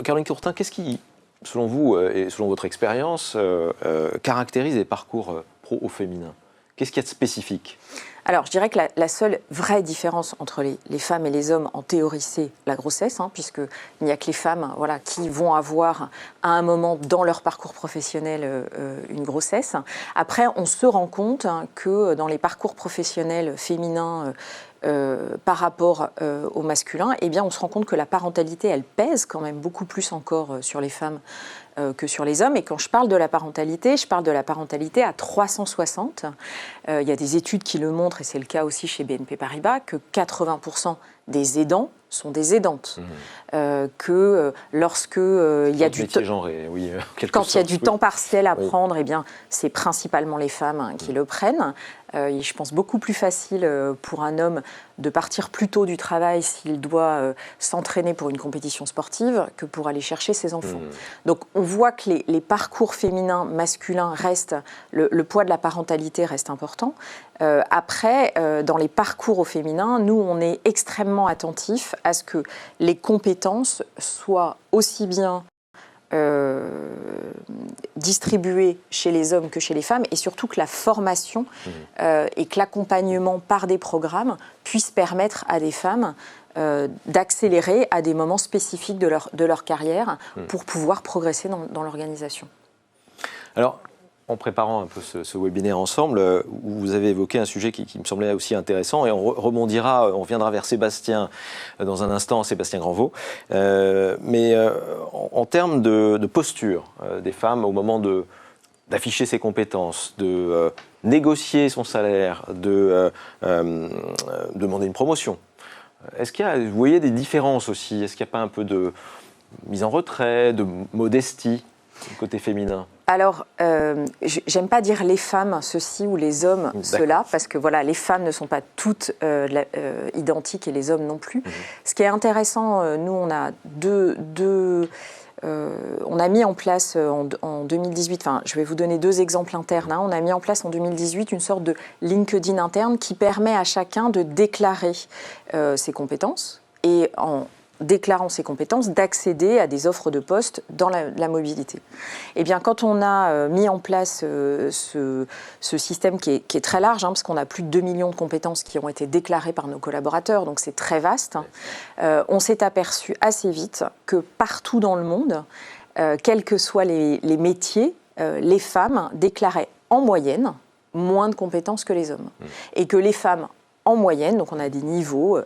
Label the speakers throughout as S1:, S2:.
S1: Caroline Courtin, qu'est-ce qui, selon vous et selon votre expérience, caractérise les parcours pro au féminin? Qu'est-ce qu'il y a de spécifique?
S2: Alors, je dirais que la seule vraie différence entre les femmes et les hommes, en théorie, c'est la grossesse, puisqu'il n'y a que les femmes qui vont avoir, à un moment dans leur parcours professionnel, une grossesse. Après, on se rend compte que dans les parcours professionnels féminins, par rapport au masculin, eh bien, on se rend compte que la parentalité, elle pèse quand même beaucoup plus encore sur les femmes que sur les hommes. Et quand je parle de la parentalité, je parle de la parentalité à 360. Il y a des études qui le montrent, et c'est le cas aussi chez BNP Paribas, que 80% des aidants sont des aidantes. Que lorsque il y a du quand il y a du temps partiel à prendre, eh bien, c'est principalement les femmes qui le prennent. Je pense beaucoup plus facile pour un homme de partir plus tôt du travail s'il doit s'entraîner pour une compétition sportive que pour aller chercher ses enfants. Donc on voit que les parcours féminins, masculins restent, le poids de la parentalité reste important. Après, dans les parcours au féminin, nous, on est extrêmement attentifs à ce que les compétences soient aussi bien distribuées chez les hommes que chez les femmes, et surtout que la formation et que l'accompagnement par des programmes puissent permettre à des femmes d'accélérer à des moments spécifiques de leur carrière pour pouvoir progresser dans l'organisation.
S1: Alors, en préparant un peu ce webinaire ensemble, vous avez évoqué un sujet qui me semblait aussi intéressant, et on reviendra vers Sébastien dans un instant, Sébastien Granvaux. Mais en termes de posture des femmes au moment d'afficher ses compétences, de négocier son salaire, de demander une promotion, est-ce qu'il y a, vous voyez, des différences aussi? Est-ce qu'il n'y a pas un peu de mise en retrait, de modestie du côté féminin?
S2: Alors, j'aime pas dire les femmes ceci ou les hommes cela, parce que voilà, les femmes ne sont pas toutes identiques et les hommes non plus. Ce qui est intéressant, nous, on a on a mis en place en 2018, enfin, je vais vous donner deux exemples internes. On a mis en place en 2018 une sorte de LinkedIn interne qui permet à chacun de déclarer ses compétences, et en déclarant ses compétences, d'accéder à des offres de poste dans la mobilité. Eh bien, quand on a mis en place ce système qui est très large, parce qu'on a plus de 2 millions de compétences qui ont été déclarées par nos collaborateurs, donc c'est très vaste, on s'est aperçu assez vite que partout dans le monde, quels que soient les métiers, les femmes déclaraient en moyenne moins de compétences que les hommes. Et que les femmes, en moyenne, donc on a des niveaux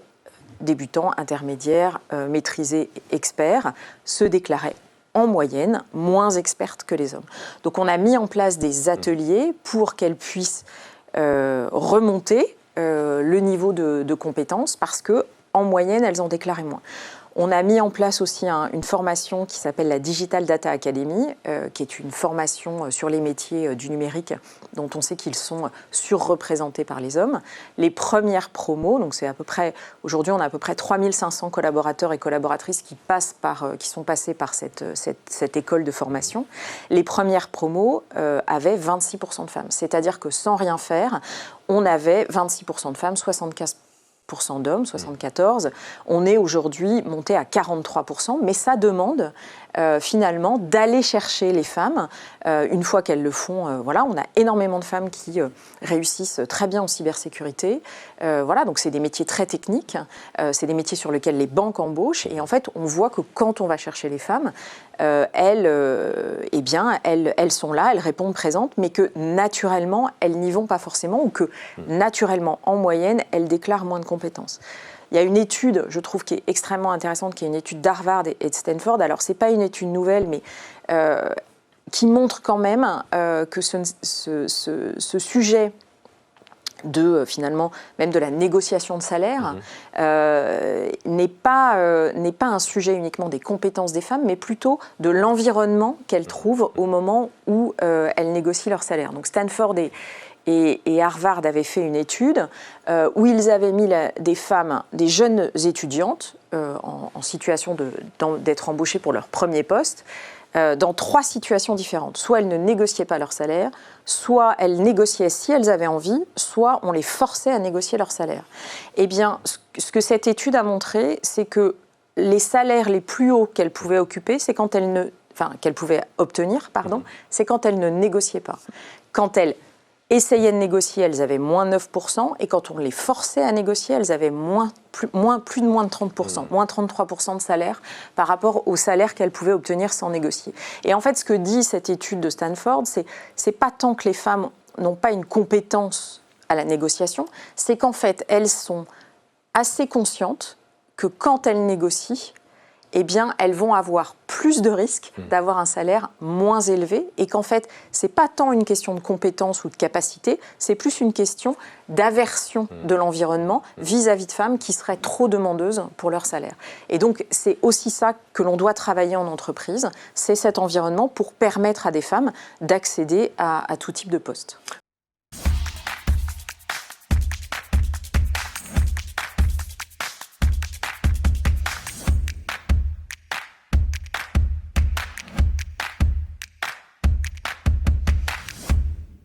S2: débutants, intermédiaires, maîtrisés, experts, se déclaraient en moyenne moins expertes que les hommes. Donc on a mis en place des ateliers pour qu'elles puissent remonter le niveau de compétences, parce qu'en moyenne, elles en déclaraient moins. On a mis en place aussi une formation qui s'appelle la Digital Data Academy, qui est une formation sur les métiers du numérique dont on sait qu'ils sont surreprésentés par les hommes. Les premières promos, donc c'est à peu près, aujourd'hui on a à peu près 3500 collaborateurs et collaboratrices qui sont passés par cette école de formation. Les premières promos avaient 26% de femmes, c'est-à-dire que sans rien faire, on avait 26% de femmes, 75% d'hommes, 74%. On est aujourd'hui monté à 43%, mais ça demande finalement d'aller chercher les femmes une fois qu'elles le font. Voilà, on a énormément de femmes qui réussissent très bien en cybersécurité. Voilà, donc c'est des métiers très techniques, c'est des métiers sur lesquels les banques embauchent, et en fait on voit que quand on va chercher les femmes, elles sont là, elles répondent présentes, mais que naturellement elles n'y vont pas forcément, ou que naturellement en moyenne elles déclarent moins de compétences. Il y a une étude, je trouve, qui est extrêmement intéressante, qui est une étude d'Harvard et de Stanford. Alors, ce n'est pas une étude nouvelle, mais qui montre quand même que ce sujet finalement, même de la négociation de salaire, n'est pas un sujet uniquement des compétences des femmes, mais plutôt de l'environnement qu'elles trouvent au moment où elles négocient leur salaire. Donc, Stanford et Harvard avaient fait une étude où ils avaient mis des femmes, des jeunes étudiantes en situation d'être embauchées pour leur premier poste, dans 3 situations différentes. Soit elles ne négociaient pas leur salaire, soit elles négociaient si elles avaient envie, soit on les forçait à négocier leur salaire. Eh bien, ce que cette étude a montré, c'est que les salaires les plus hauts qu'elles pouvaient occuper, c'est quand elles ne... Enfin, qu'elles pouvaient obtenir, pardon, c'est quand elles ne négociaient pas. Quand elles essayaient de négocier, elles avaient moins 9%, et quand on les forçait à négocier, elles avaient plus de 30%, moins 33% de salaire par rapport au salaire qu'elles pouvaient obtenir sans négocier. Et en fait, ce que dit cette étude de Stanford, c'est pas tant que les femmes n'ont pas une compétence à la négociation, c'est qu'en fait, elles sont assez conscientes que quand elles négocient, eh bien, elles vont avoir plus de risques d'avoir un salaire moins élevé et qu'en fait, ce n'est pas tant une question de compétence ou de capacité, c'est plus une question d'aversion de l'environnement vis-à-vis de femmes qui seraient trop demandeuses pour leur salaire. Et donc, c'est aussi ça que l'on doit travailler en entreprise, c'est cet environnement pour permettre à des femmes d'accéder à tout type de poste.